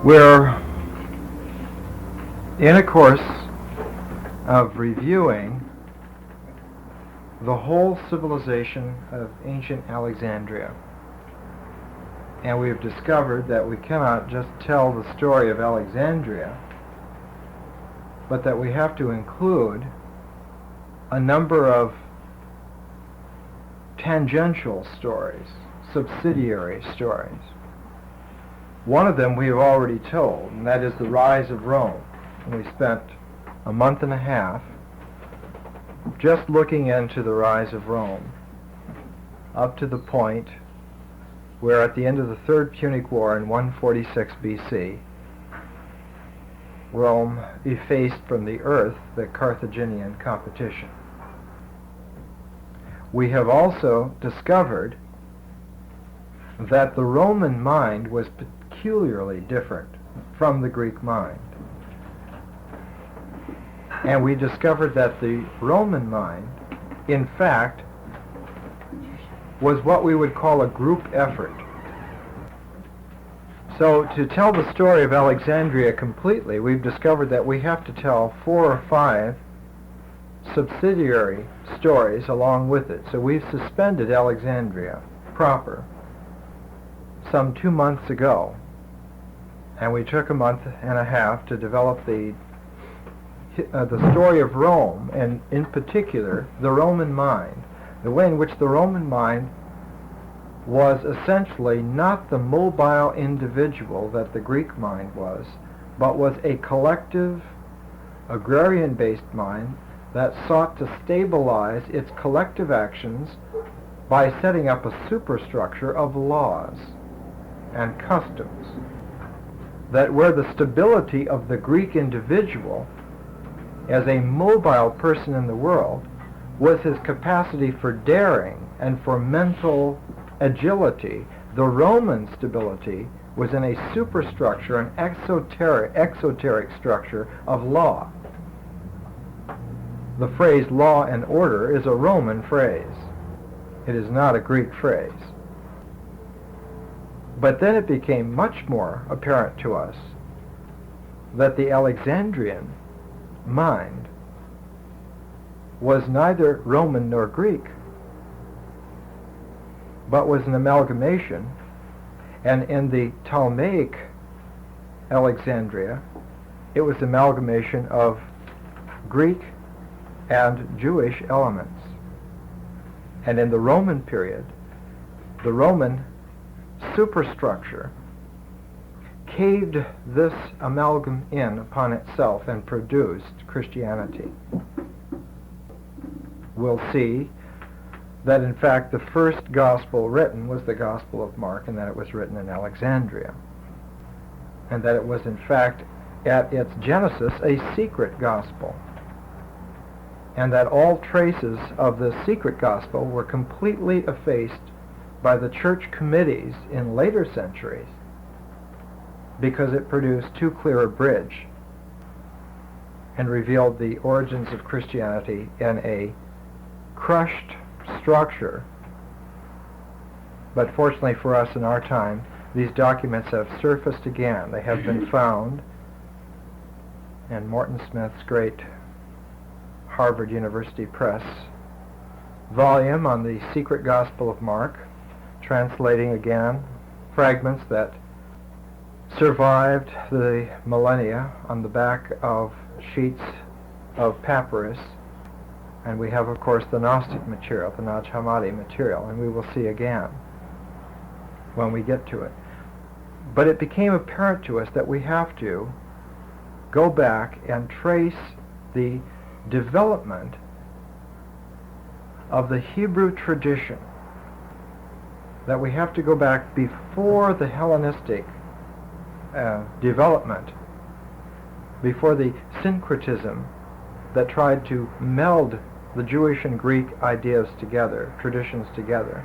We're in a course of reviewing the whole civilization of ancient Alexandria. And we've discovered that we cannot just tell the story of Alexandria, but that we have to include a number of tangential stories, subsidiary stories. One of them we have already told, and that is the rise of Rome. And we spent a month and a half just looking into the rise of Rome, up to the point where at the end of the Third Punic War in 146 BC, Rome effaced from the earth the Carthaginian competition. We have also discovered that the Roman mind was peculiarly different from the Greek mind. And we discovered that the Roman mind, in fact, was what we would call a group effort. So to tell the story of Alexandria completely, we've discovered that we have to tell 4 or 5 subsidiary stories along with it. So we've suspended Alexandria proper some 2 months ago, and we took a month and a half to develop the story of Rome, and in particular the Roman mind, the way in which the Roman mind was essentially not the mobile individual that the Greek mind was, but was a collective, agrarian-based mind that sought to stabilize its collective actions by setting up a superstructure of laws and customs, that where the stability of the Greek individual as a mobile person in the world was his capacity for daring and for mental agility, the Roman stability was in a superstructure, an exoteric structure of law. The phrase law and order is a Roman phrase. It is not a Greek phrase. But then it became much more apparent to us that the Alexandrian mind was neither Roman nor Greek, but was an amalgamation, and in the Ptolemaic Alexandria, it was amalgamation of Greek and Jewish elements. And in the Roman period, the Roman superstructure caved this amalgam in upon itself and produced Christianity. We'll see that in fact the first gospel written was the Gospel of Mark, and that it was written in Alexandria, and that it was in fact at its genesis a secret gospel, and that all traces of the secret gospel were completely effaced by the church committees in later centuries because it produced too clear a bridge and revealed the origins of Christianity in a crushed structure. But fortunately for us in our time, these documents have surfaced again. They have been found in Morton Smith's great Harvard University Press volume on the Secret Gospel of Mark, translating again fragments that survived the millennia on the back of sheets of papyrus. And we have, of course, the Gnostic material, the Nag Hammadi material, and we will see again when we get to it. But it became apparent to us that we have to go back and trace the development of the Hebrew tradition, that we have to go back before the Hellenistic development, before the syncretism that tried to meld the Jewish and Greek ideas together, traditions together,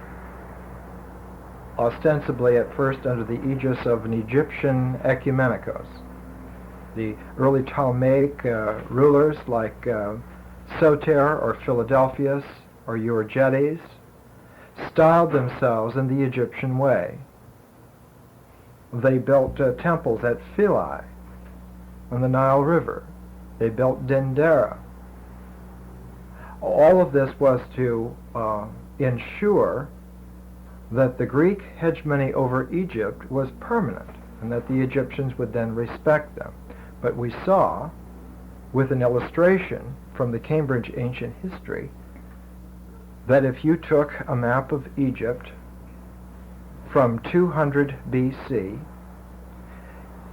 ostensibly at first under the aegis of an Egyptian ecumenikos. The early Ptolemaic rulers like Soter or Philadelphus or Euergetes styled themselves in the Egyptian way. They built temples at Philae on the Nile River. They built Dendera. All of this was to ensure that the Greek hegemony over Egypt was permanent and that the Egyptians would then respect them. But we saw, with an illustration from the Cambridge Ancient History, that if you took a map of Egypt from 200 BC,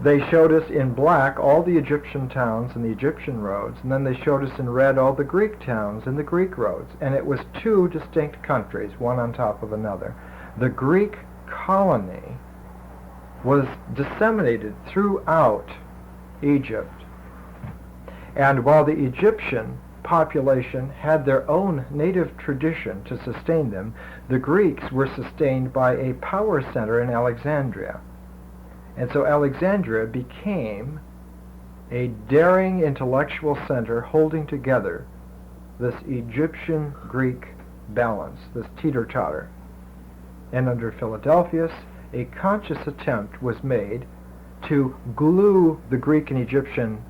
they showed us in black all the Egyptian towns and the Egyptian roads, and then they showed us in red all the Greek towns and the Greek roads, and it was two distinct countries, one on top of another. The Greek colony was disseminated throughout Egypt, and while the Egyptian population had their own native tradition to sustain them, the Greeks were sustained by a power center in Alexandria. And so Alexandria became a daring intellectual center holding together this Egyptian-Greek balance, this teeter-totter. And under Philadelphus, a conscious attempt was made to glue the Greek and Egyptian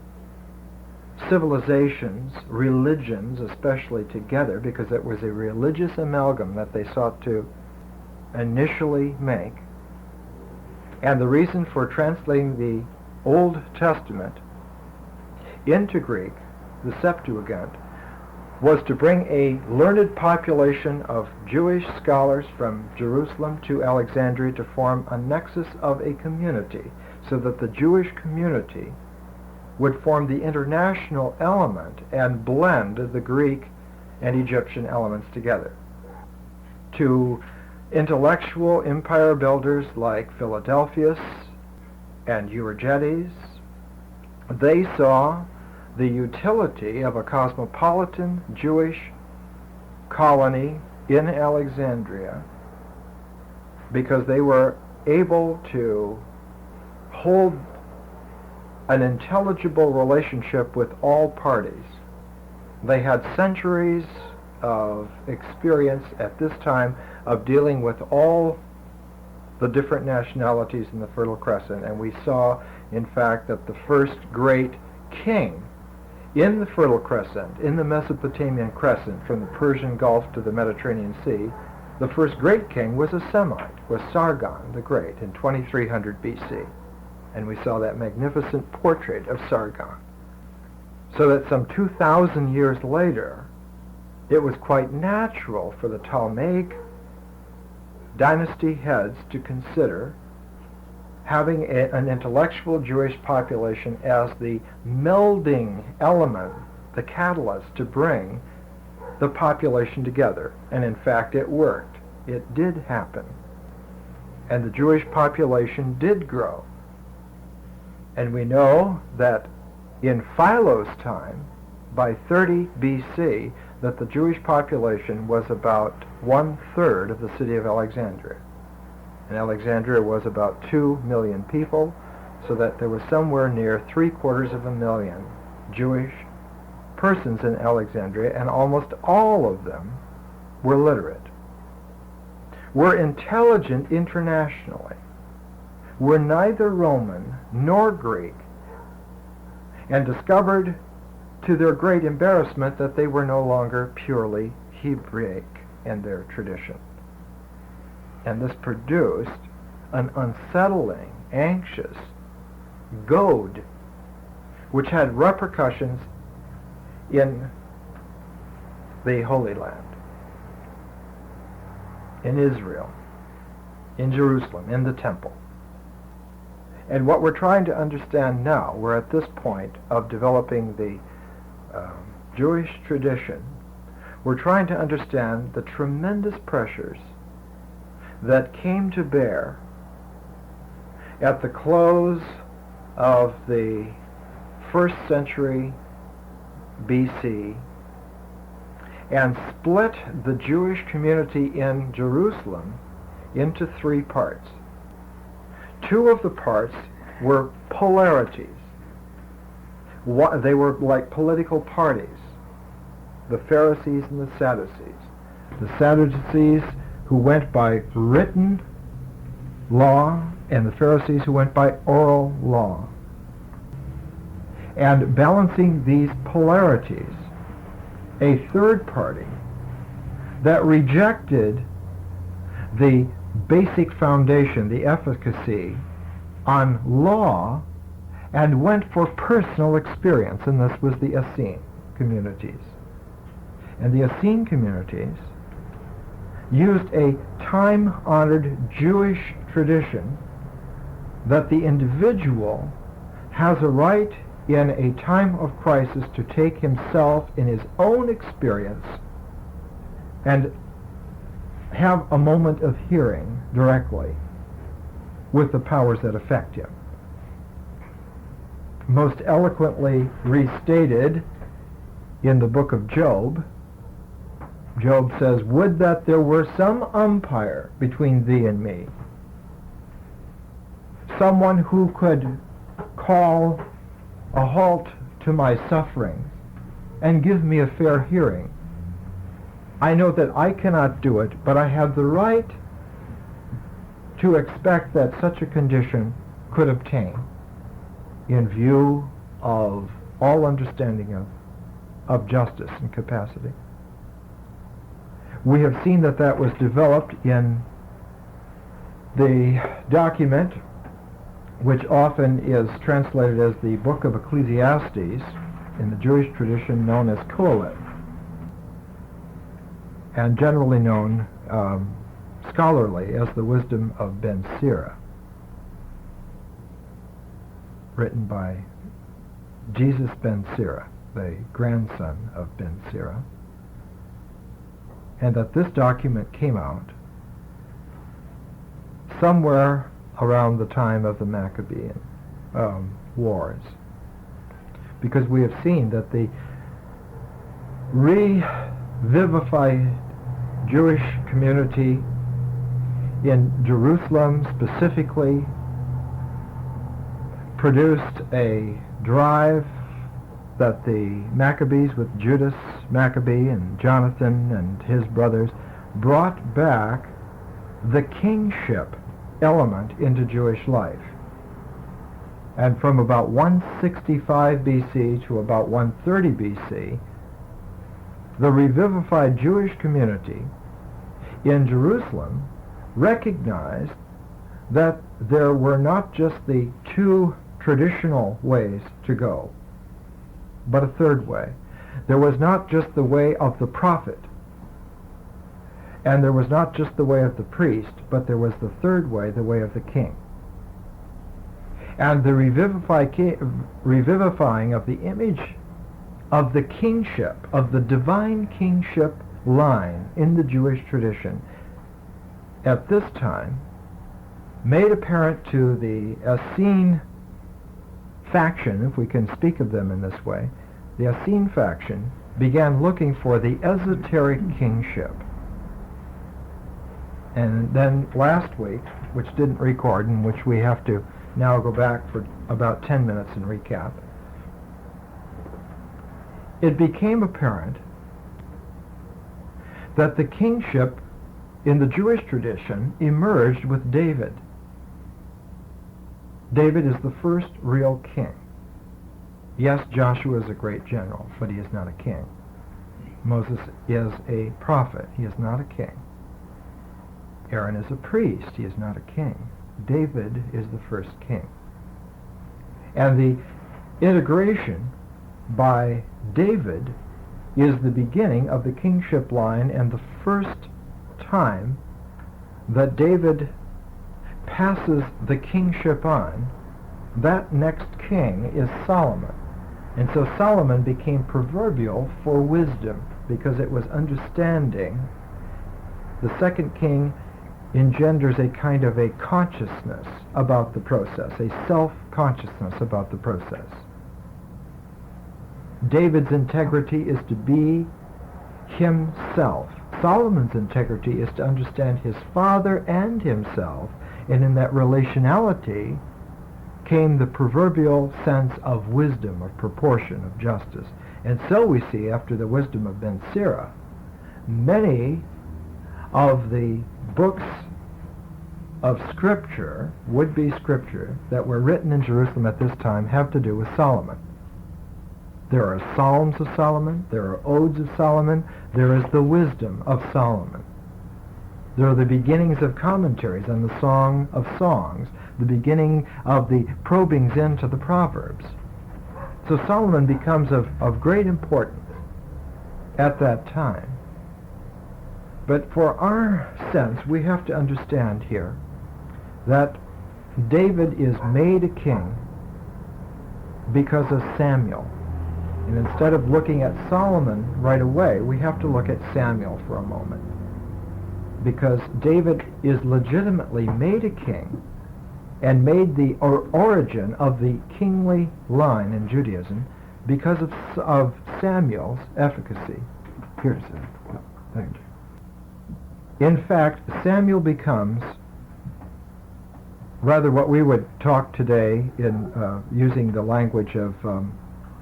civilizations, religions especially, together, because it was a religious amalgam that they sought to initially make. And the reason for translating the Old Testament into Greek, the Septuagint, was to bring a learned population of Jewish scholars from Jerusalem to Alexandria to form a nexus of a community, so that the Jewish community would form the international element and blend the Greek and Egyptian elements together. To intellectual empire builders like Philadelphus and Eurigetes, they saw the utility of a cosmopolitan Jewish colony in Alexandria because they were able to hold an intelligible relationship with all parties. They had centuries of experience at this time of dealing with all the different nationalities in the Fertile Crescent, and we saw, in fact, that the first great king in the Fertile Crescent, in the Mesopotamian Crescent, from the Persian Gulf to the Mediterranean Sea, the first great king was a Semite, was Sargon the Great in 2300 BC. And we saw that magnificent portrait of Sargon. So that some 2,000 years later, it was quite natural for the Ptolemaic dynasty heads to consider having an intellectual Jewish population as the melding element, the catalyst to bring the population together. And in fact, it worked. It did happen. And the Jewish population did grow. And we know that in Philo's time, by 30 BC, that the Jewish population was about 1/3 of the city of Alexandria. And Alexandria was about 2 million people, so that there was somewhere near 750,000 Jewish persons in Alexandria, and almost all of them were literate, were intelligent internationally, were neither Roman nor Greek, and discovered to their great embarrassment that they were no longer purely Hebraic in their tradition. And this produced an unsettling, anxious goad, which had repercussions in the Holy Land, in Israel, in Jerusalem, in the temple. And what we're trying to understand now, we're at this point of developing the Jewish tradition, we're trying to understand the tremendous pressures that came to bear at the close of the 1st century BC and split the Jewish community in Jerusalem into 3 parts. 2 of the parts were polarities. They were like political parties, the Pharisees and the Sadducees. The Sadducees, who went by written law and the Pharisees who went by oral law. And balancing these polarities, a third party that rejected the basic foundation, the efficacy on law, and went for personal experience, and this was the Essene communities. And the Essene communities used a time-honored Jewish tradition that the individual has a right in a time of crisis to take himself in his own experience and have a moment of hearing directly with the powers that affect him. Most eloquently restated in the book of Job, Job says, "Would that there were some umpire between thee and me, someone who could call a halt to my suffering and give me a fair hearing. I know that I cannot do it, but I have the right to expect that such a condition could obtain in view of all understanding of justice and capacity." We have seen that that was developed in the document which often is translated as the Book of Ecclesiastes in the Jewish tradition, known as Kohelet, and generally known scholarly as the Wisdom of Ben Sira, written by Jesus Ben Sira, the grandson of Ben Sira, and that this document came out somewhere around the time of the Maccabean Wars, because we have seen that the revivified Jewish community in Jerusalem specifically produced a drive that the Maccabees, with Judas Maccabee and Jonathan and his brothers, brought back the kingship element into Jewish life. And from about 165 BC to about 130 BC, the revivified Jewish community in Jerusalem recognized that there were not just the two traditional ways to go, but a third way. There was not just the way of the prophet, and there was not just the way of the priest, but there was the third way, the way of the king. And the revivifying of the image of the kingship, of the divine kingship line in the Jewish tradition, at this time made apparent to the Essene faction, if we can speak of them in this way. The Essene faction began looking for the esoteric kingship. And then last week, which didn't record, and which we have to now go back for about 10 minutes and recap, it became apparent that the kingship in the Jewish tradition emerged with David. David is the first real king. Yes, Joshua is a great general, but he is not a king. Moses is a prophet. He is not a king. Aaron is a priest. He is not a king. David is the first king. And the integration by David is the beginning of the kingship line, and the first time that David passes the kingship on, that next king is Solomon. And so Solomon became proverbial for wisdom, because it was understanding. The second king engenders a kind of a consciousness about the process, a self-consciousness about the process. David's integrity is to be himself. Solomon's integrity is to understand his father and himself, and in that relationality came the proverbial sense of wisdom, of proportion, of justice. And so we see, after the wisdom of Ben Sira, many of the books of Scripture, would-be Scripture, that were written in Jerusalem at this time have to do with Solomon. There are Psalms of Solomon, there are Odes of Solomon, there is the Wisdom of Solomon. There are the beginnings of commentaries on the Song of Songs, the beginning of the probings into the Proverbs. So Solomon becomes of great importance at that time. But for our sense, we have to understand here that David is made a king because of Samuel. And instead of looking at Solomon right away, we have to look at Samuel for a moment. Because David is legitimately made a king and made the origin of the kingly line in Judaism because of Samuel's efficacy. Here's it. Thank you. In fact, Samuel becomes rather what we would talk today in using the language of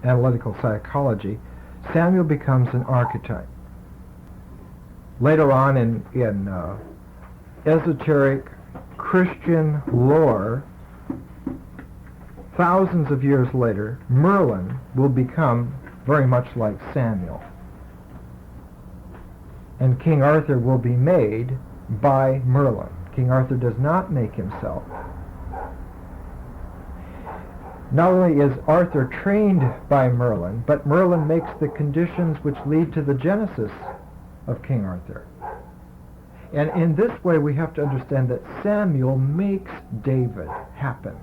analytical psychology. Samuel becomes an archetype. Later on in esoteric Christian lore, thousands of years later, Merlin will become very much like Samuel. And King Arthur will be made by Merlin. King Arthur does not make himself. Not only is Arthur trained by Merlin, but Merlin makes the conditions which lead to the genesis of King Arthur. And in this way we have to understand that Samuel makes David happen.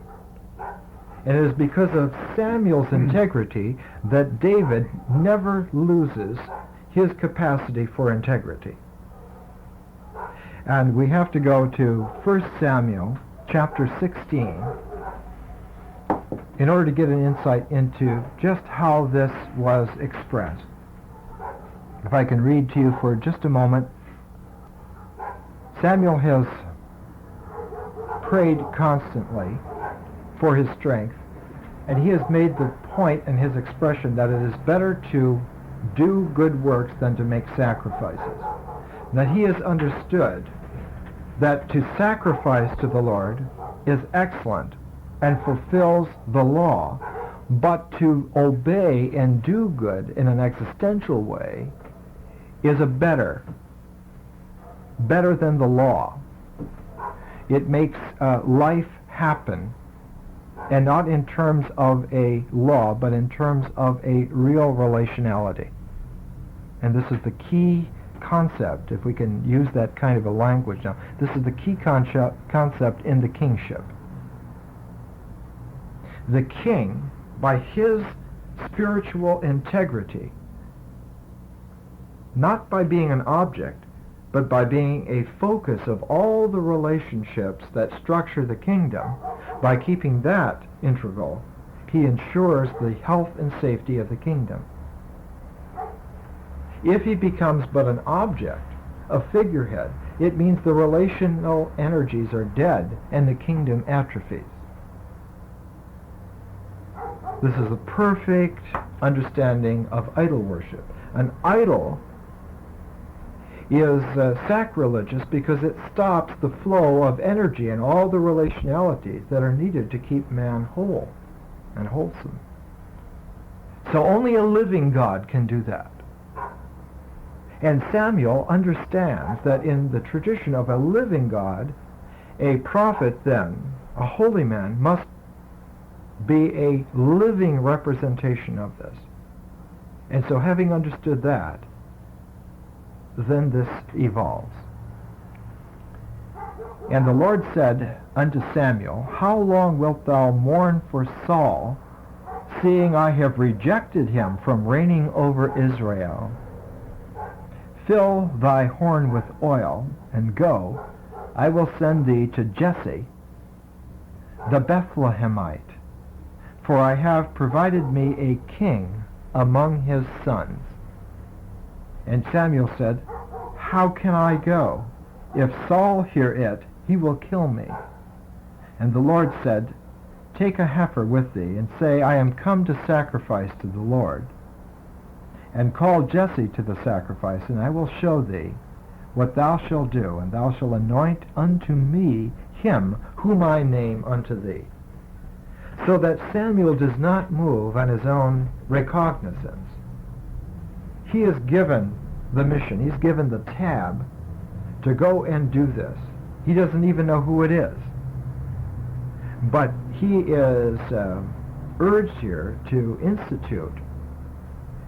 And it is because of Samuel's integrity that David never loses his capacity for integrity. And we have to go to 1 Samuel chapter 16 in order to get an insight into just how this was expressed. If I can read to you for just a moment. Samuel has prayed constantly for his strength, and he has made the point in his expression that it is better to do good works than to make sacrifices. That he has understood that to sacrifice to the Lord is excellent and fulfills the law, but to obey and do good in an existential way is a better than the law. It makes life happen, and not in terms of a law, but in terms of a real relationality. And this is the key concept, if we can use that kind of a language now. This is the key concept in the kingship. The king, by his spiritual integrity, not by being an object, but by being a focus of all the relationships that structure the kingdom, by keeping that integral, he ensures the health and safety of the kingdom. If he becomes but an object, a figurehead, it means the relational energies are dead and the kingdom atrophies. This is a perfect understanding of idol worship. An idol is sacrilegious because it stops the flow of energy and all the relationalities that are needed to keep man whole and wholesome. So only a living God can do that. And Samuel understands that in the tradition of a living God, a prophet then, a holy man, must be a living representation of this. And so having understood that, then this evolves. And the Lord said unto Samuel, How long wilt thou mourn for Saul, seeing I have rejected him from reigning over Israel? Fill thy horn with oil, and go, I will send thee to Jesse, the Bethlehemite, for I have provided me a king among his sons. And Samuel said, How can I go? If Saul hear it, he will kill me. And the Lord said, Take a heifer with thee, and say, I am come to sacrifice to the Lord. And call Jesse to the sacrifice, and I will show thee what thou shalt do, and thou shalt anoint unto me him whom I name unto thee. So that Samuel does not move on his own recognizance. He is given the mission. He's given the tab to go and do this. He doesn't even know who it is. But he is urged here to institute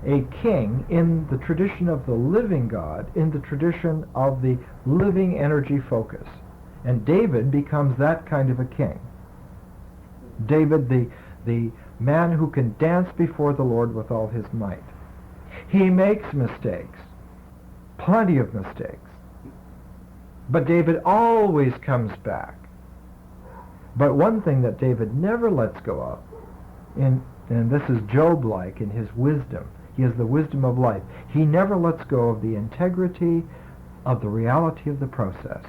a king in the tradition of the living God, in the tradition of the living energy focus. And David becomes that kind of a king. David, the man who can dance before the Lord with all his might. He makes mistakes, plenty of mistakes. But David always comes back. But one thing that David never lets go of, and this is Job-like in his wisdom, he has the wisdom of life. He never lets go of the integrity of the reality of the process.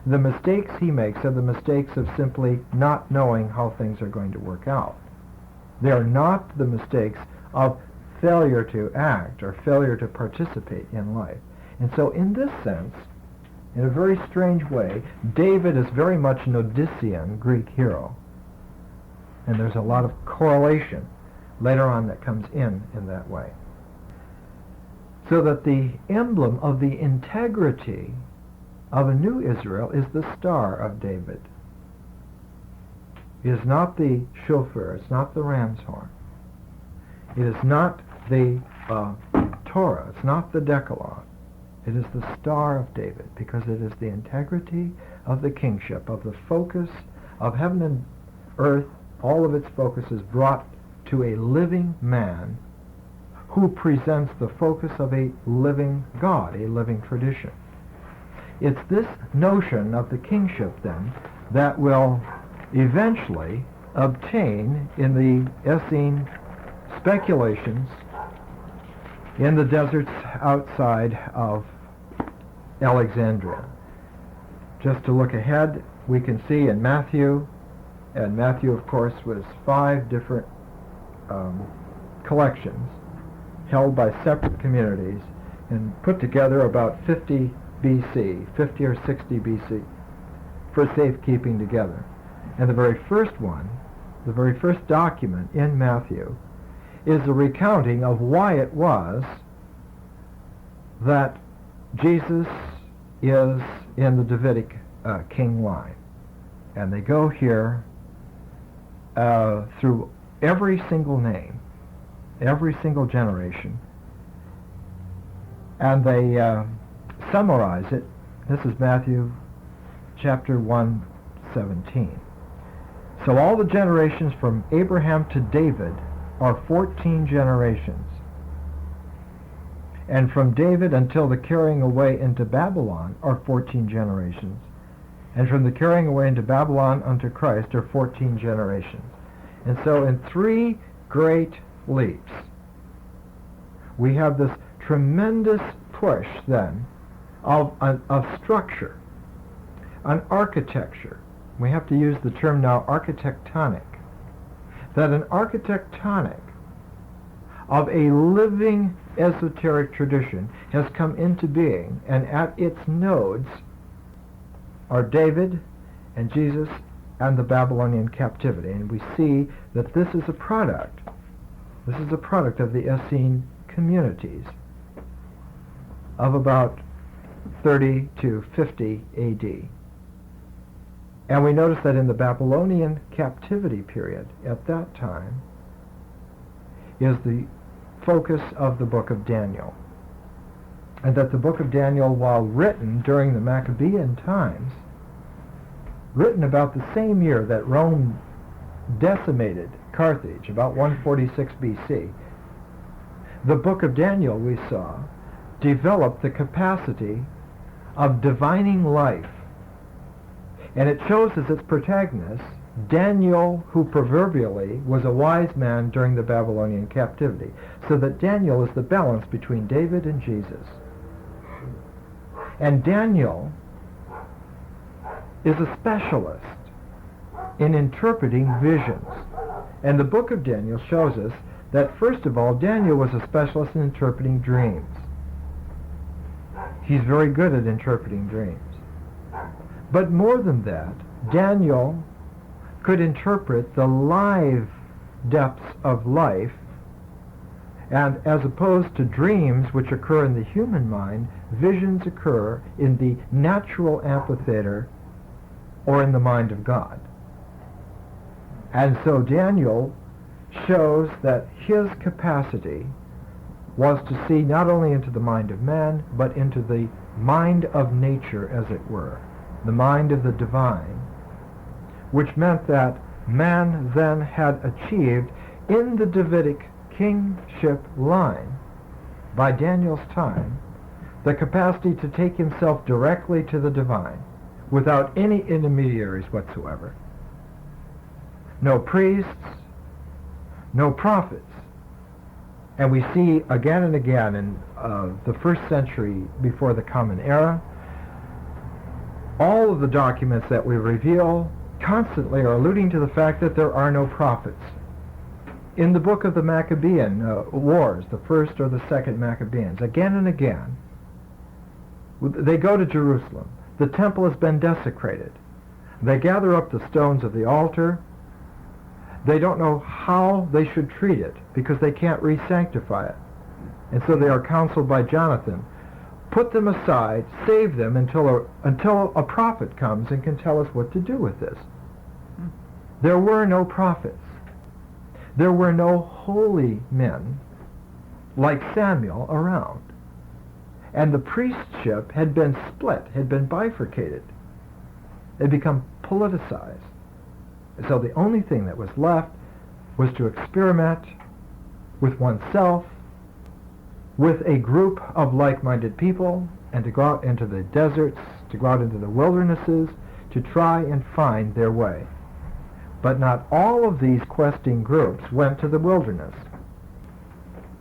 The mistakes he makes are the mistakes of simply not knowing how things are going to work out. They are not the mistakes of failure to act or failure to participate in life. And so in this sense, in a very strange way, David is very much an Odyssean Greek hero. And there's a lot of correlation later on that comes in that way. So that the emblem of the integrity of a new Israel is the Star of David. It is not the shofar, it's not the ram's horn. It is not the Torah, it's not the Decalogue. It is the Star of David, because it is the integrity of the kingship, of the focus of heaven and earth. All of its focus is brought to a living man who presents the focus of a living God, a living tradition. It's this notion of the kingship, then, that will eventually obtain in the Essene speculations in the deserts outside of Alexandria. Just to look ahead, we can see in Matthew, and Matthew, of course, was 5 different collections held by separate communities and put together about 50 BC, 50 or 60 BC, for safekeeping together. And the very first one, the very first document in Matthew, is a recounting of why it was that Jesus is in the Davidic king line. And they go here through every single name, every single generation, and they summarize it. This is Matthew chapter 1:17. So all the generations from Abraham to David are 14 generations. And from David until the carrying away into Babylon are 14 generations. And from the carrying away into Babylon unto Christ are 14 generations. And so in 3 great leaps, we have this tremendous push then of structure, an architecture. We have to use the term now architectonic. That an architectonic of a living esoteric tradition has come into being, and at its nodes are David and Jesus and the Babylonian captivity. And we see that this is a product of the Essene communities of about 30 to 50 AD. And we notice that in the Babylonian captivity period at that time is the focus of the book of Daniel. And that the book of Daniel, while written during the Maccabean times, written about the same year that Rome decimated Carthage, about 146 BC, the book of Daniel, we saw, developed the capacity of divining life. And it shows as its protagonist Daniel, who proverbially was a wise man during the Babylonian captivity. So that Daniel is the balance between David and Jesus. And Daniel is a specialist in interpreting visions. And the book of Daniel shows us that, first of all, Daniel was a specialist in interpreting dreams. He's very good at interpreting dreams. But more than that, Daniel could interpret the live depths of life, and as opposed to dreams which occur in the human mind, visions occur in the natural amphitheater or in the mind of God. And so Daniel shows that his capacity was to see not only into the mind of man, but into the mind of nature, as it were, the mind of the divine, which meant that man then had achieved in the Davidic kingship line, by Daniel's time, the capacity to take himself directly to the divine, without any intermediaries whatsoever. No priests, no prophets. And we see again and again in the first century before the Common Era, all of the documents that we reveal constantly are alluding to the fact that there are no prophets. In the book of the Maccabean Wars, the first or the second Maccabeans, again and again, they go to Jerusalem. The temple has been desecrated. They gather up the stones of the altar. They don't know how they should treat it because they can't re-sanctify it. And so they are counseled by Jonathan. Put them aside, save them until a prophet comes and can tell us what to do with this. There were no prophets. There were no holy men like Samuel around. And the priestship had been split, had been bifurcated. It had become politicized. So the only thing that was left was to experiment with oneself, with a group of like-minded people, and to go out into the deserts, to go out into the wildernesses, to try and find their way. But not all of these questing groups went to the wilderness.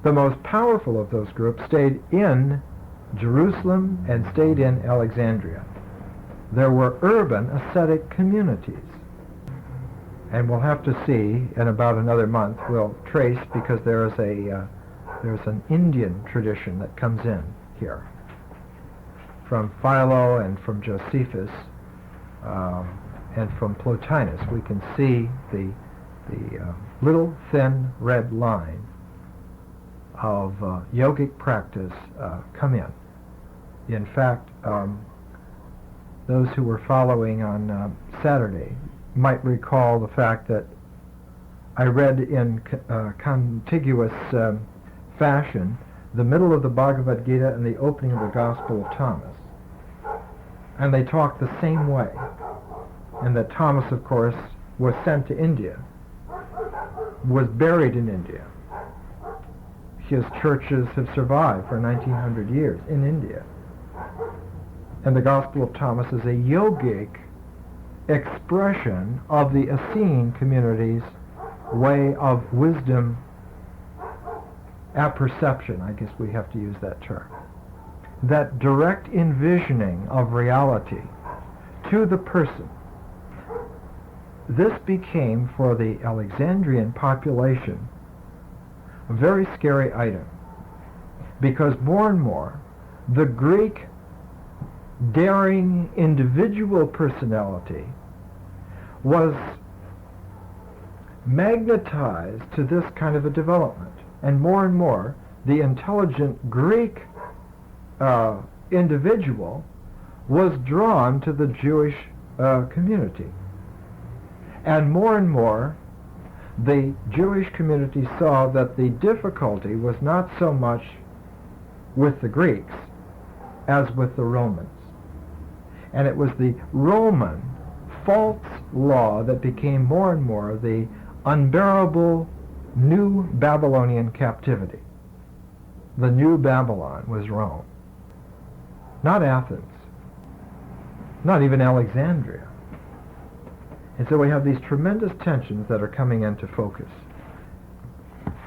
The most powerful of those groups stayed in Jerusalem and stayed in Alexandria. There were urban ascetic communities. And we'll have to see in about another month, we'll trace, because there's an Indian tradition that comes in here from Philo and from Josephus and from Plotinus. We can see the little thin red line of yogic practice come in. In fact, those who were following on Saturday might recall the fact that I read in contiguous fashion the middle of the Bhagavad Gita and the opening of the Gospel of Thomas. And they talk the same way. And that Thomas, of course, was sent to India, was buried in India. His churches have survived for 1900 years in India. And the Gospel of Thomas is a yogic expression of the Essene community's way of wisdom apperception, I guess we have to use that term. That direct envisioning of reality to the person. This became, for the Alexandrian population, a very scary item, because more and more the Greek daring individual personality was magnetized to this kind of a development. And more the intelligent Greek individual was drawn to the Jewish community. And more the Jewish community saw that the difficulty was not so much with the Greeks as with the Romans. And it was the Roman false law that became more and more the unbearable new Babylonian captivity. The new Babylon was Rome. Not Athens. Not even Alexandria. And so we have these tremendous tensions that are coming into focus.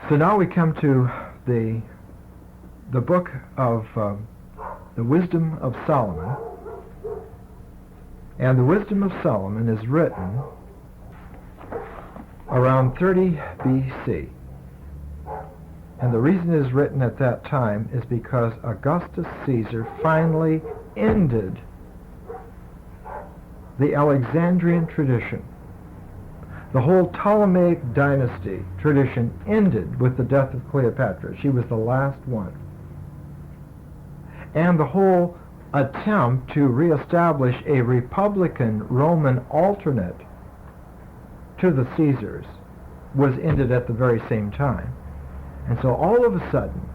So now we come to the book of the Wisdom of Solomon. And the Wisdom of Solomon is written around 30 BC. And the reason it is written at that time is because Augustus Caesar finally ended the Alexandrian tradition. The whole Ptolemaic dynasty tradition ended with the death of Cleopatra. She was the last one. And the whole attempt to reestablish a republican Roman alternate to the Caesars was ended at the very same time. And so all of a sudden,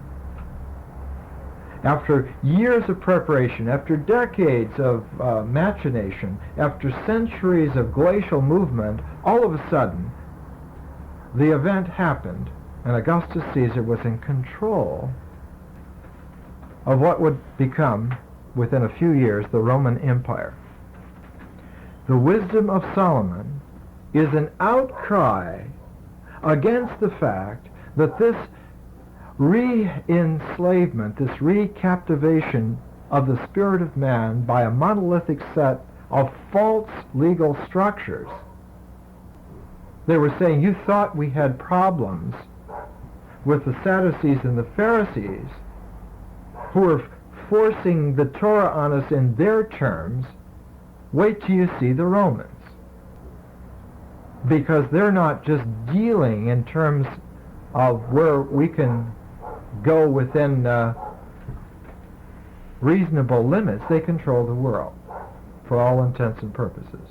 after years of preparation, after decades of machination, after centuries of glacial movement, all of a sudden, the event happened, and Augustus Caesar was in control of what would become, within a few years, the Roman Empire. The wisdom of Solomon is an outcry against the fact that this re-enslavement, this recaptivation of the spirit of man by a monolithic set of false legal structures. They were saying, you thought we had problems with the Sadducees and the Pharisees who were forcing the Torah on us in their terms. Wait till you see the Romans. Because they're not just dealing in terms of where we can go within reasonable limits. They control the world for all intents and purposes.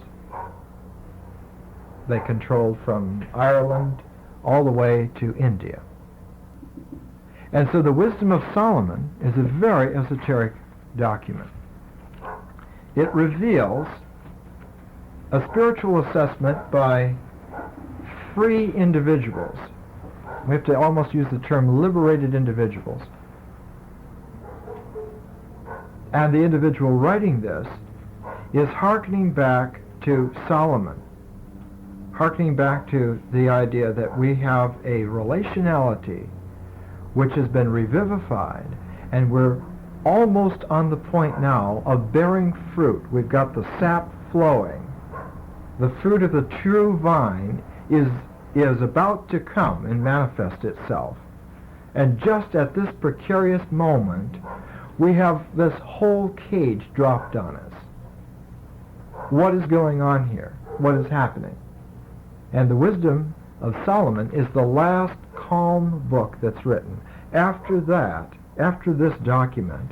They controlled from Ireland all the way to India. And so the Wisdom of Solomon is a very esoteric document. It reveals a spiritual assessment by free individuals. We have to almost use the term liberated individuals. And the individual writing this is hearkening back to Solomon, hearkening back to the idea that we have a relationality which has been revivified, and we're almost on the point now of bearing fruit. We've got the sap flowing. The fruit of the true vine is about to come and manifest itself. And just at this precarious moment, we have this whole cage dropped on us. What is going on here? What is happening? And the Wisdom of Solomon is the last calm book that's written. After that, after this document,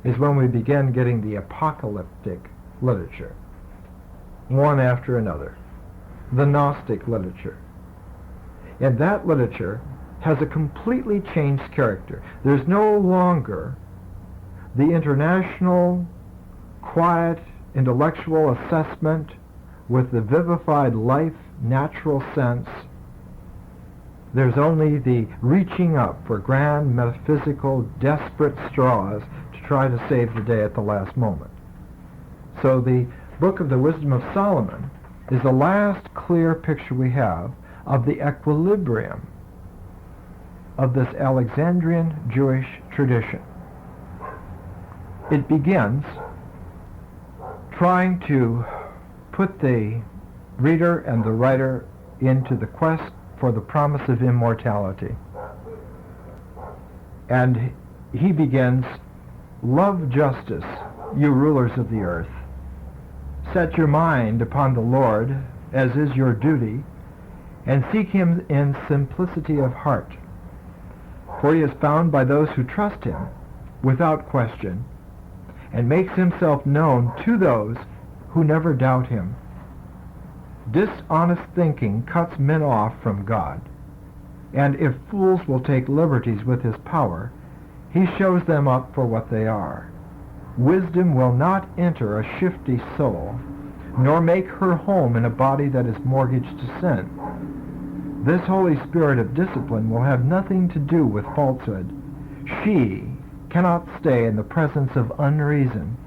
is when we begin getting the apocalyptic literature, one after another, the Gnostic literature. And that literature has a completely changed character. There's no longer the international, quiet, intellectual assessment with the vivified life, natural sense. There's only the reaching up for grand, metaphysical, desperate straws to try to save the day at the last moment. So the book of the Wisdom of Solomon is the last clear picture we have of the equilibrium of this Alexandrian Jewish tradition. It begins trying to put the reader and the writer into the quest for the promise of immortality. And he begins, love justice, you rulers of the earth. Set your mind upon the Lord, as is your duty, and seek him in simplicity of heart. For he is found by those who trust him, without question, and makes himself known to those who never doubt him. Dishonest thinking cuts men off from God, and if fools will take liberties with his power, he shows them up for what they are. Wisdom will not enter a shifty soul, nor make her home in a body that is mortgaged to sin. This Holy Spirit of discipline will have nothing to do with falsehood. She cannot stay in the presence of unreason,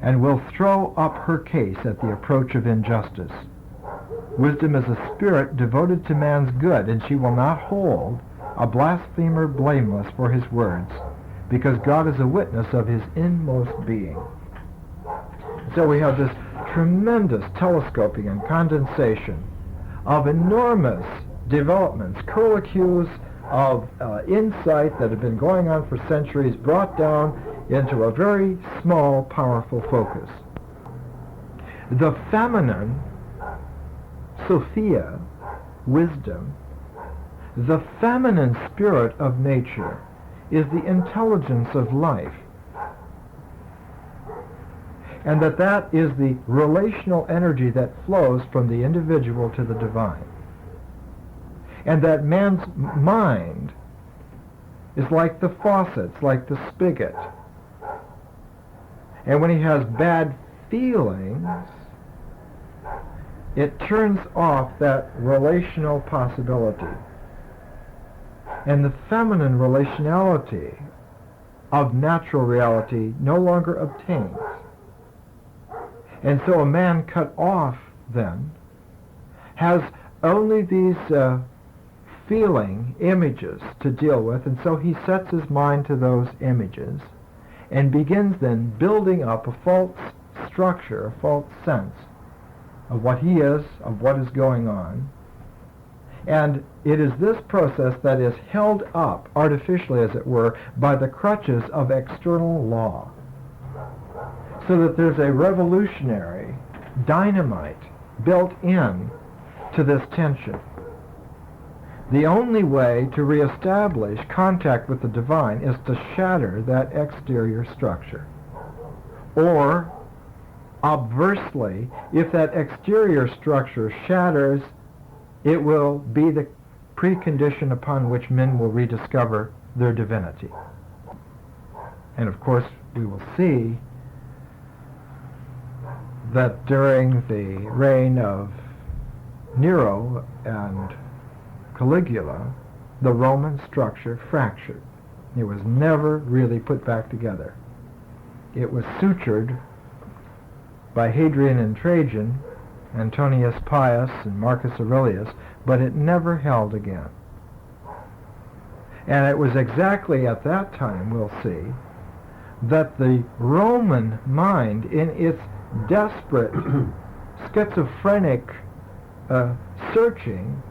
and will throw up her case at the approach of injustice. Wisdom is a spirit devoted to man's good, and she will not hold a blasphemer blameless for his words, because God is a witness of his inmost being. So we have this tremendous telescoping and condensation of enormous developments, curlicues of insight that had been going on for centuries brought down into a very small, powerful focus. The feminine, Sophia, wisdom, the feminine spirit of nature is the intelligence of life. And that is the relational energy that flows from the individual to the divine. And that man's mind is like the faucets, like the spigot. And when he has bad feelings, it turns off that relational possibility. And the feminine relationality of natural reality no longer obtains. And so a man cut off, then, has only these feeling images to deal with, and so he sets his mind to those images and begins then building up a false structure, a false sense of what he is, of what is going on. And it is this process that is held up, artificially as it were, by the crutches of external law. So that there's a revolutionary dynamite built in to this tension. The only way to reestablish contact with the divine is to shatter that exterior structure. Or, obversely, if that exterior structure shatters, it will be the precondition upon which men will rediscover their divinity. And of course, we will see that during the reign of Nero and Caligula, the Roman structure fractured. It was never really put back together. It was sutured by Hadrian and Trajan, Antonius Pius and Marcus Aurelius, but it never held again. And it was exactly at that time, we'll see, that the Roman mind, in its desperate, schizophrenic searching,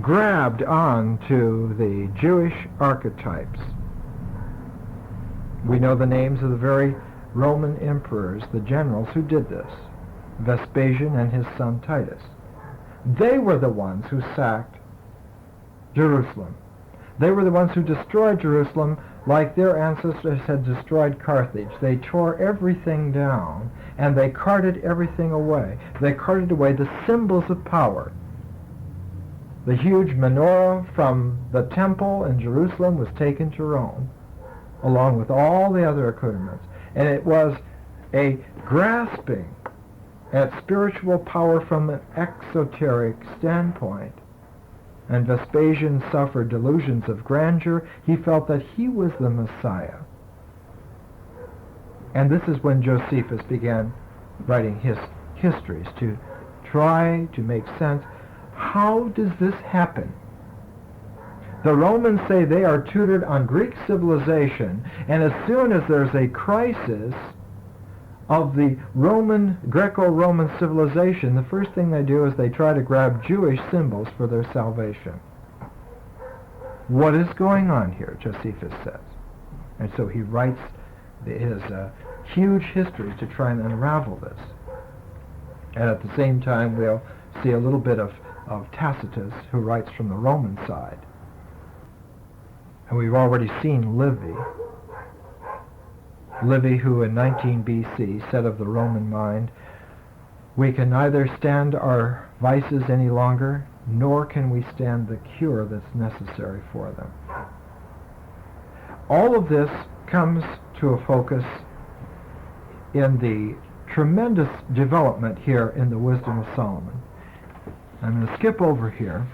grabbed on to the Jewish archetypes. We know the names of the very Roman emperors, the generals who did this, Vespasian and his son Titus. They were the ones who sacked Jerusalem. They were the ones who destroyed Jerusalem like their ancestors had destroyed Carthage. They tore everything down, and they carted everything away. They carted away the symbols of power. The huge menorah from the temple in Jerusalem was taken to Rome, along with all the other accoutrements. And it was a grasping at spiritual power from an exoteric standpoint. And Vespasian suffered delusions of grandeur. He felt that he was the Messiah. And this is when Josephus began writing his histories to try to make sense. How does this happen? The Romans say they are tutored on Greek civilization, and as soon as there's a crisis of the Greco-Roman civilization, the first thing they do is they try to grab Jewish symbols for their salvation. What is going on here, Josephus says. And so he writes his huge histories to try and unravel this. And at the same time, we'll see a little bit of Tacitus, who writes from the Roman side. And we've already seen Livy, who in 19 BC said of the Roman mind, "We can neither stand our vices any longer, nor can we stand the cure that's necessary for them." All of this comes to a focus in the tremendous development here in the Wisdom of Solomon. I'm going to skip over here.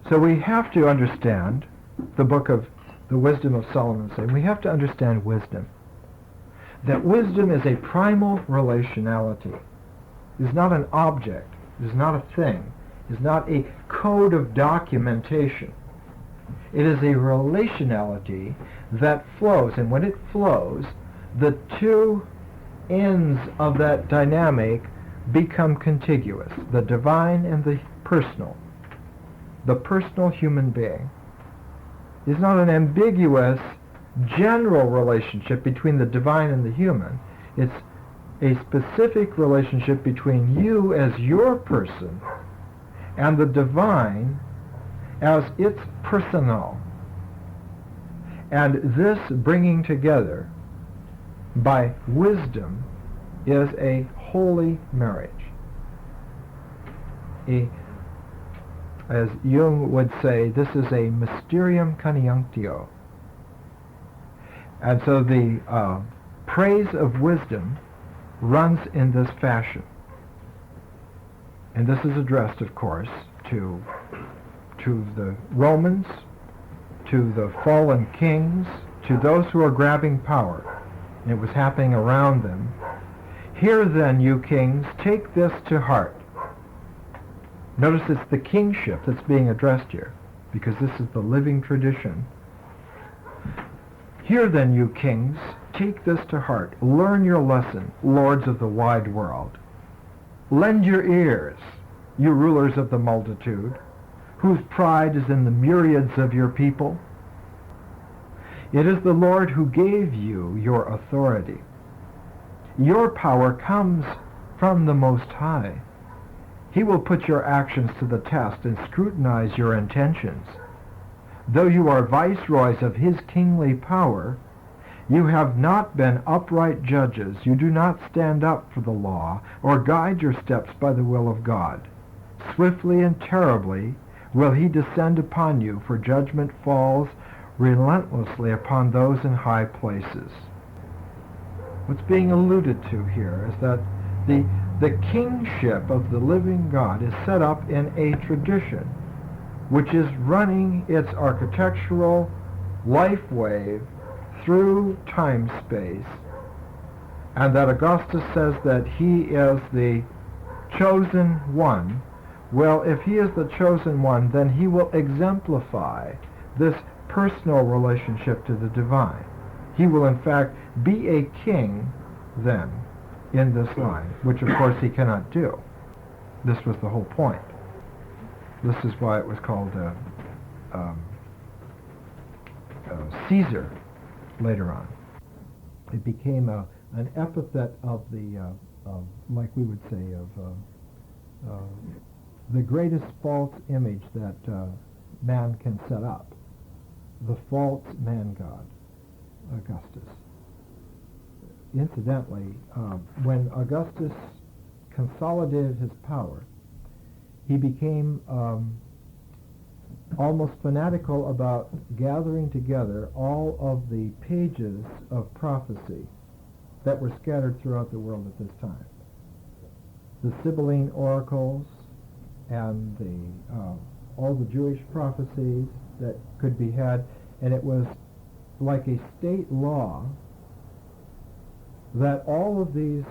So we have to understand the book of the Wisdom of Solomon, and we have to understand wisdom. That wisdom is a primal relationality. It is not an object. It is not a thing. It is not a code of documentation. It is a relationality that flows, and when it flows, the two ends of that dynamic become contiguous, the divine and the personal. the personal human being, is not an ambiguous, general relationship between the divine and the human. It's a specific relationship between you as your person and the divine as its personal. And this bringing together by wisdom is a holy marriage. As Jung would say, this is a mysterium coniunctio. And so the praise of wisdom runs in this fashion. And this is addressed, of course, to the Romans, to the fallen kings, to those who are grabbing power. And it was happening around them. Hear then, you kings, take this to heart. Notice it's the kingship that's being addressed here, because this is the living tradition. Hear then, you kings, take this to heart. Learn your lesson, lords of the wide world. Lend your ears, you rulers of the multitude, whose pride is in the myriads of your people. It is the Lord who gave you your authority. Your power comes from the Most High. He will put your actions to the test and scrutinize your intentions. Though you are viceroys of his kingly power, you have not been upright judges. You do not stand up for the law or guide your steps by the will of God. Swiftly and terribly will he descend upon you, for judgment falls relentlessly upon those in high places. What's being alluded to here is that the kingship of the living God is set up in a tradition which is running its architectural life wave through time-space, and that Augustus says that he is the chosen one. Well, if he is the chosen one, then he will exemplify this personal relationship to the divine. He will, in fact, be a king then in this line, which, of course, he cannot do. This was the whole point. This is why it was called Caesar later on. It became an epithet of the, like we would say, of the greatest false image that man can set up, the false man-god, Augustus. Incidentally, when Augustus consolidated his power, he became almost fanatical about gathering together all of the pages of prophecy that were scattered throughout the world at this time. The Sibylline oracles and all the Jewish prophecies that could be had, and it was like a state law that all of these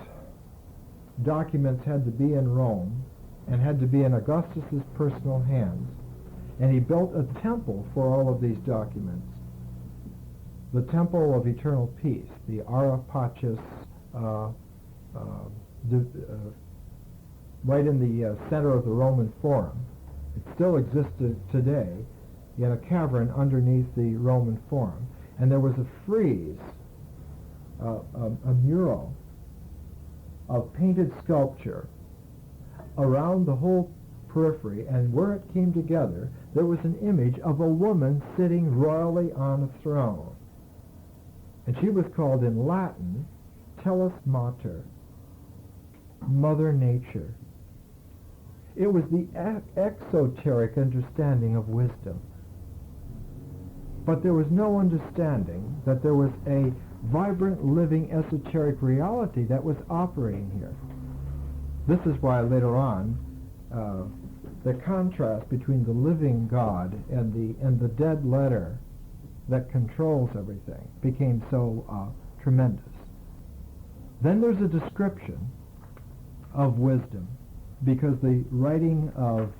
documents had to be in Rome and had to be in Augustus's personal hands. And he built a temple for all of these documents, the Temple of Eternal Peace, the Ara Pacis, right in the center of the Roman Forum. It still existed today in a cavern underneath the Roman Forum. And there was a frieze, a mural of painted sculpture around the whole periphery, and where it came together, there was an image of a woman sitting royally on a throne. And she was called in Latin, Tellus Mater, Mother Nature. It was the exoteric understanding of wisdom. But there was no understanding that there was a vibrant, living, esoteric reality that was operating here. This is why later on, the contrast between the living God and the dead letter that controls everything became so tremendous. Then there's a description of wisdom, because the writing of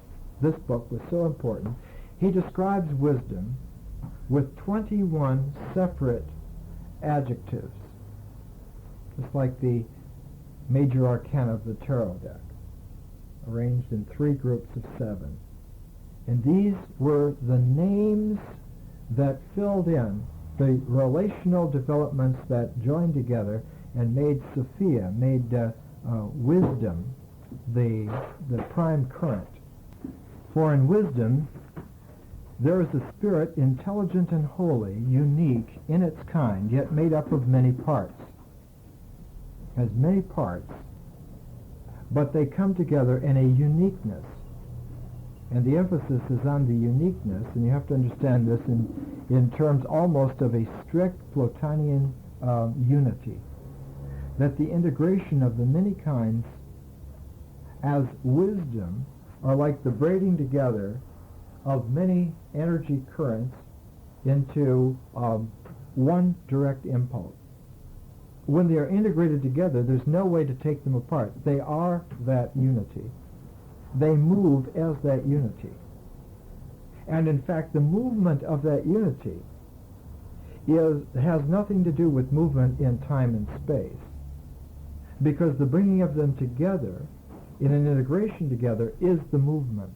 this book was so important. He describes wisdom with 21 separate adjectives, just like the major arcana of the tarot deck, arranged in 3 groups of 7. And these were the names that filled in the relational developments that joined together and made Sophia, made wisdom the prime current. For in wisdom there is a spirit intelligent and holy, unique in its kind, yet made up of many parts. Has many parts, but they come together in a uniqueness. And the emphasis is on the uniqueness, and you have to understand this in terms almost of a strict Platonian unity. That the integration of the many kinds as wisdom are like the braiding together of many energy currents into one direct impulse. When they are integrated together, there's no way to take them apart. They are that unity. They move as that unity. And in fact, the movement of that unity has nothing to do with movement in time and space, because the bringing of them together in an integration together is the movement.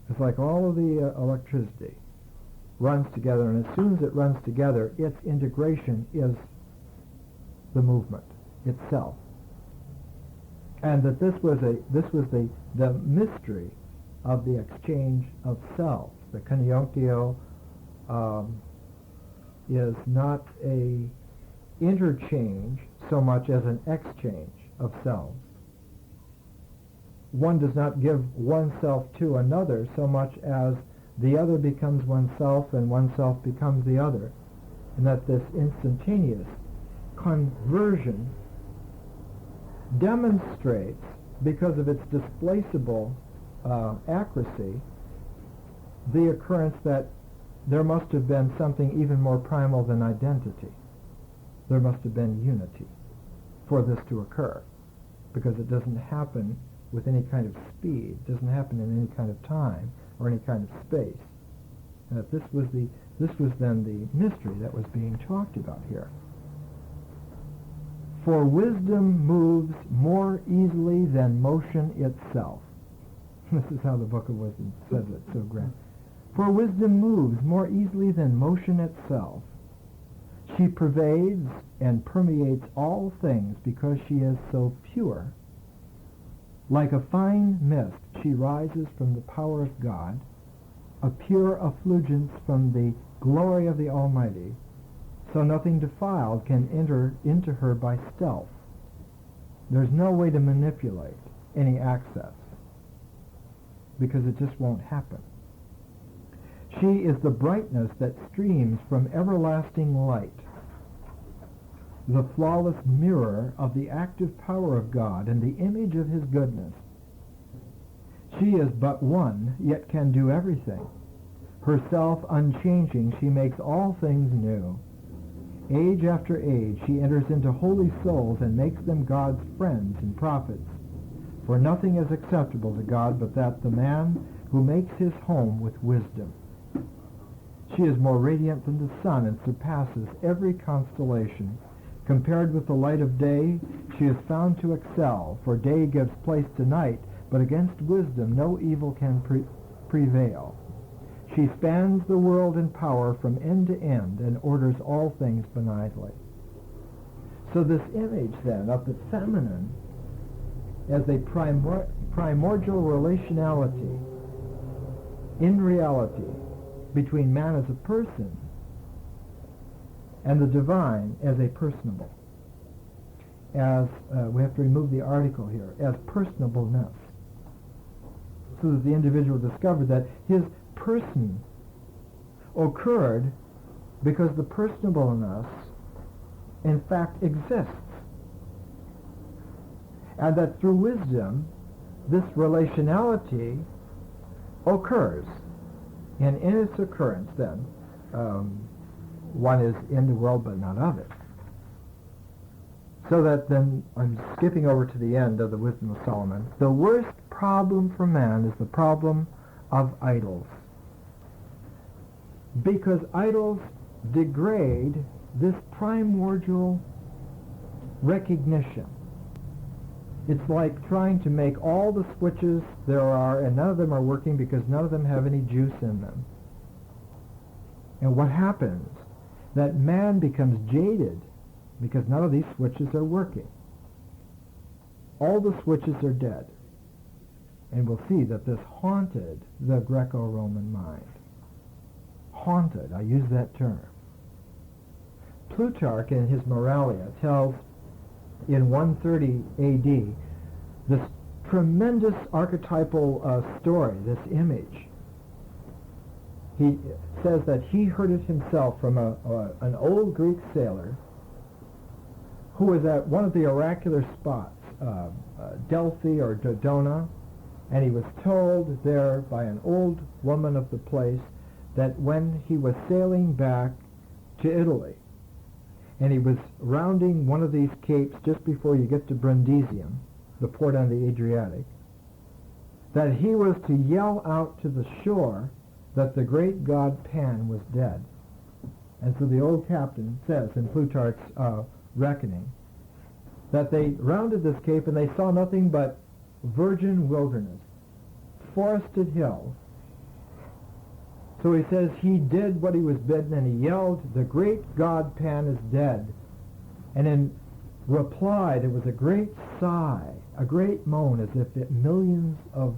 It's like all of the electricity runs together, and as soon as it runs together, its integration is the movement itself. And that this was the mystery of the exchange of selves. The conjunctio is not a interchange so much as an exchange of selves. One does not give oneself to another so much as the other becomes oneself and oneself becomes the other. And that this instantaneous conversion demonstrates, because of its displaceable accuracy, the occurrence that there must have been something even more primal than identity. There must have been unity for this to occur, because it doesn't happen with any kind of speed, it doesn't happen in any kind of time or any kind of space. And that this was then the mystery that was being talked about here. For wisdom moves more easily than motion itself. This is how the Book of Wisdom says it so grand. For wisdom moves more easily than motion itself. She pervades and permeates all things because she is so pure. Like a fine mist, she rises from the power of God, a pure effulgence from the glory of the Almighty, so nothing defiled can enter into her by stealth. There's no way to manipulate any access, because it just won't happen. She is the brightness that streams from everlasting light, the flawless mirror of the active power of God and the image of his goodness. She is but one, yet can do everything. Herself unchanging, she makes all things new. Age after age, she enters into holy souls and makes them God's friends and prophets. For nothing is acceptable to God but that the man who makes his home with wisdom. She is more radiant than the sun and surpasses every constellation. Compared with the light of day, she is found to excel, for day gives place to night, but against wisdom no evil can prevail. She spans the world in power from end to end and orders all things benignly. So this image then of the feminine as a primordial relationality in reality between man as a person and the divine as a personable. As we have to remove the article here, as personableness, so that the individual discovered that his person occurred because the personableness in fact exists, and that through wisdom this relationality occurs, and in its occurrence then one is in the world but not of it. So that then, I'm skipping over to the end of the Wisdom of Solomon, the worst problem for man is the problem of idols. Because idols degrade this primordial recognition It's like trying to make all the switches there are, and none of them are working because none of them have any juice in them. And what happens? That man becomes jaded because none of these switches are working. All the switches are dead. And we'll see that this haunted the Greco-Roman mind. Haunted, I use that term. Plutarch in his Moralia tells in 130 AD this tremendous archetypal story, this image. He says that he heard it himself from an old Greek sailor who was at one of the oracular spots, Delphi or Dodona, and he was told there by an old woman of the place that when he was sailing back to Italy, and he was rounding one of these capes just before you get to Brundisium, the port on the Adriatic, that he was to yell out to the shore that the great god Pan was dead. And so the old captain says in Plutarch's reckoning that they rounded this cape and they saw nothing but virgin wilderness, forested hills. So he says he did what he was bidden, and he yelled, "The great god Pan is dead." And in reply there was a great sigh, a great moan, as if millions of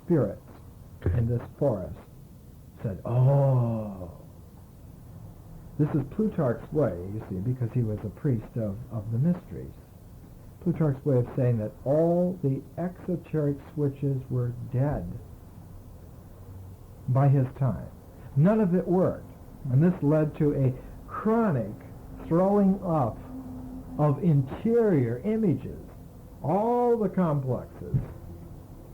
spirits in this forest said, "Oh." This is Plutarch's way, you see, because he was a priest of the mysteries. Plutarch's way of saying that all the exoteric switches were dead by his time. None of it worked. And this led to a chronic throwing up of interior images, all the complexes,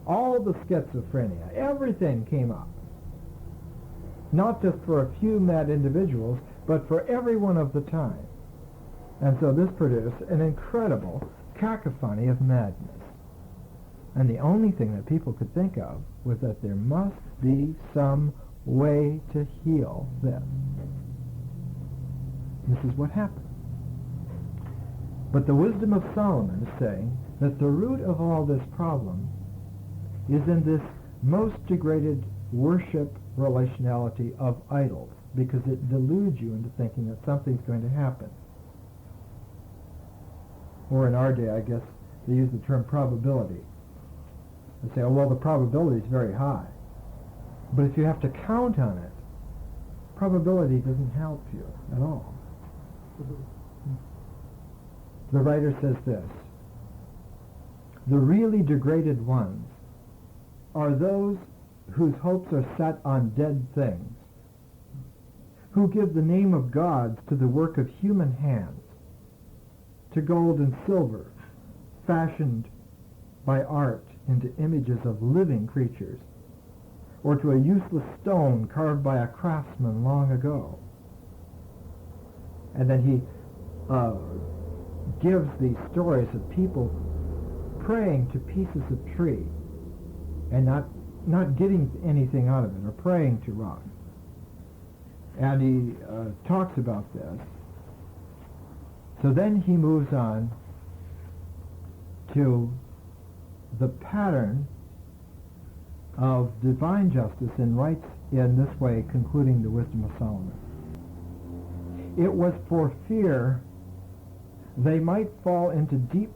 all the schizophrenia, everything came up. Not just for a few mad individuals, but for everyone of the time. And so this produced an incredible cacophony of madness. And the only thing that people could think of was that there must be some way to heal this. This is what happened. But the wisdom of Solomon is saying that the root of all this problem is in this most degraded worship relationality of idols, because it deludes you into thinking that something's going to happen. Or in our day, I guess, they use the term probability. They say, oh, well, the probability is very high. But if you have to count on it, probability doesn't help you at all. The writer says this: the really degraded ones are those whose hopes are set on dead things, who give the name of gods to the work of human hands, to gold and silver fashioned by art into images of living creatures, or to a useless stone carved by a craftsman long ago. And then he gives these stories of people praying to pieces of tree and not getting anything out of it, or praying to rock. And he talks about this. So then he moves on to the pattern of divine justice and writes in this way, concluding the Wisdom of Solomon. It was for fear they might fall into deep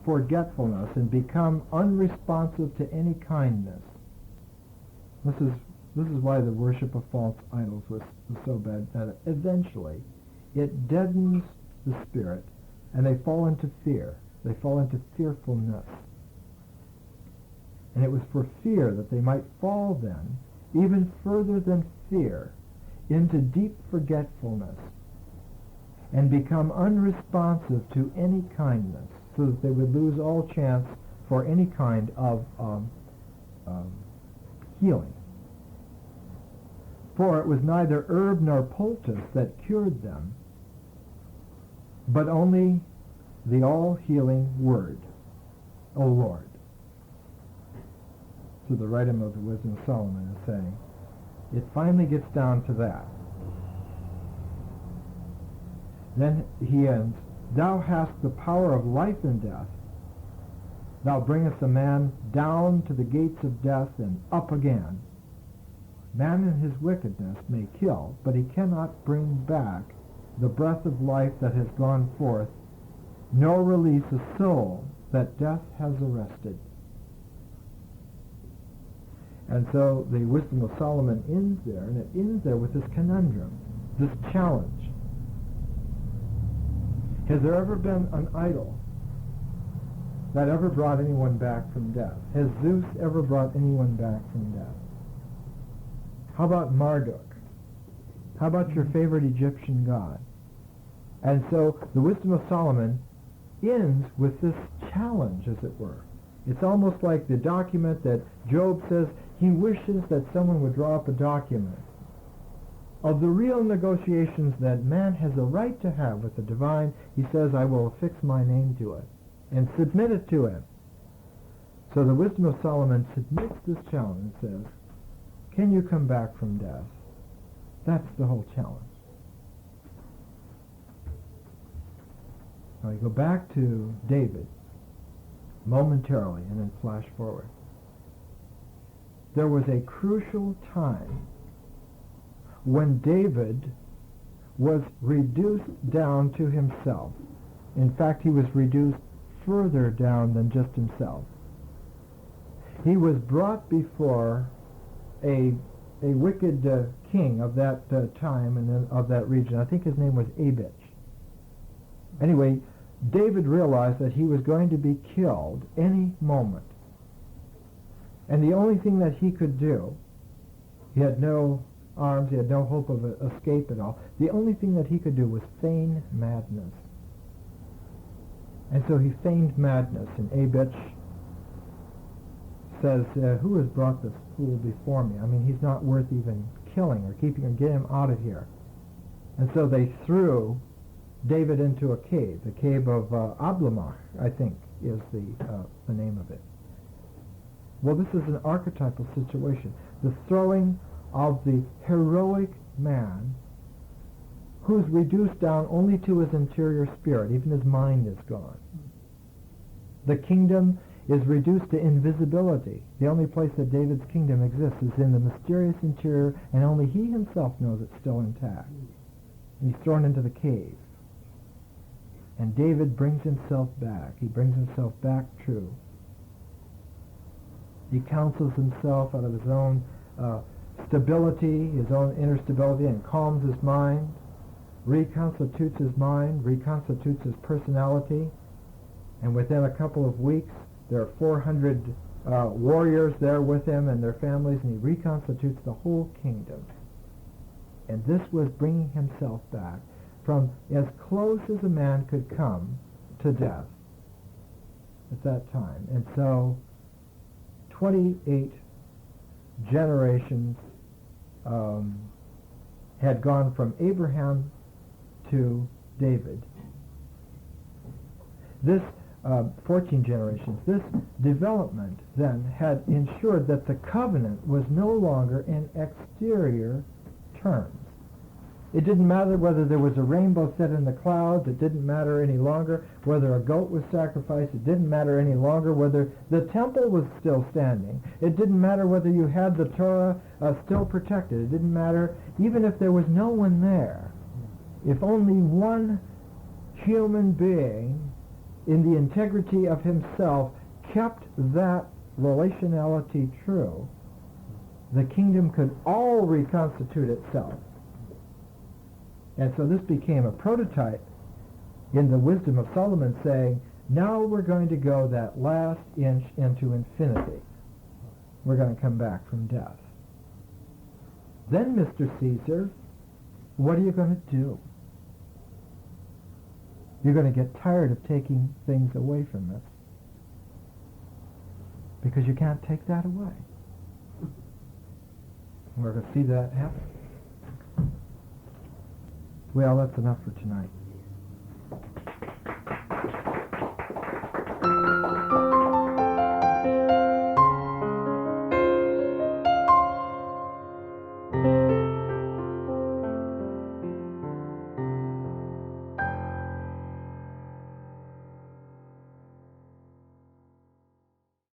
forgetfulness and become unresponsive to any kindness. This is why the worship of false idols was so bad, that eventually it deadens the spirit, and they fall into fear. They fall into fearfulness. And it was for fear that they might fall then, even further than fear, into deep forgetfulness, and become unresponsive to any kindness, so that they would lose all chance for any kind of healing. For it was neither herb nor poultice that cured them, but only the all-healing word, O Lord. So the writer of the Wisdom of Solomon is saying, it finally gets down to that. Then he ends, thou hast the power of life and death, Thou bringest a man down to the gates of death and up again. Man in his wickedness may kill, but he cannot bring back the breath of life that has gone forth, nor release a soul that death has arrested. And so the Wisdom of Solomon ends there, and it ends there with this conundrum, this challenge. Has there ever been an idol that ever brought anyone back from death? Has Zeus ever brought anyone back from death? How about Marduk? How about your favorite Egyptian god? And so the Wisdom of Solomon ends with this challenge, as it were. It's almost like the document that Job says he wishes that someone would draw up a document of the real negotiations that man has a right to have with the divine. He says, I will affix my name to it and submit it to him. So the Wisdom of Solomon submits this challenge and says, can you come back from death? That's the whole challenge. Now you go back to David momentarily and then flash forward. There was a crucial time when David was reduced down to himself. In fact, he was reduced further down than just himself. He was brought before a wicked king of that time and then of that region. I think his name was Abich. Anyway, David realized that he was going to be killed any moment. And the only thing that he could do, he had no arms, he had no hope of escape at all, the only thing that he could do was feign madness. And so he feigned madness, and Abich says, who has brought this fool before me? I mean, he's not worth even killing or keeping, or get him out of here. And so they threw David into a cave, the cave of Ablamach, I think, is the name of it. Well, this is an archetypal situation. The throwing of the heroic man who's reduced down only to his interior spirit. Even his mind is gone. The kingdom is reduced to invisibility. The only place that David's kingdom exists is in the mysterious interior, and only he himself knows it's still intact. And he's thrown into the cave. And David brings himself back. He brings himself back true. He counsels himself out of his own stability, his own inner stability, and calms his mind, reconstitutes his mind, reconstitutes his personality, and within a couple of weeks there are 400 warriors there with him and their families, and he reconstitutes the whole kingdom. And this was bringing himself back from as close as a man could come to death at that time. And so 28 generations had gone from Abraham to David. This 14 generations, this development then had ensured that the covenant was no longer in exterior terms. It didn't matter whether there was a rainbow set in the clouds. It didn't matter any longer whether a goat was sacrificed. It didn't matter any longer whether the temple was still standing. It didn't matter whether you had the Torah still protected. It didn't matter even if there was no one there. If only one human being in the integrity of himself kept that relationality true, the kingdom could all reconstitute itself. And so this became a prototype in the Wisdom of Solomon, saying, now we're going to go that last inch into infinity. We're going to come back from death. Then, Mr. Caesar, what are you going to do? You're going to get tired of taking things away from us, because you can't take that away. We're going to see that happen. Well, that's enough for tonight.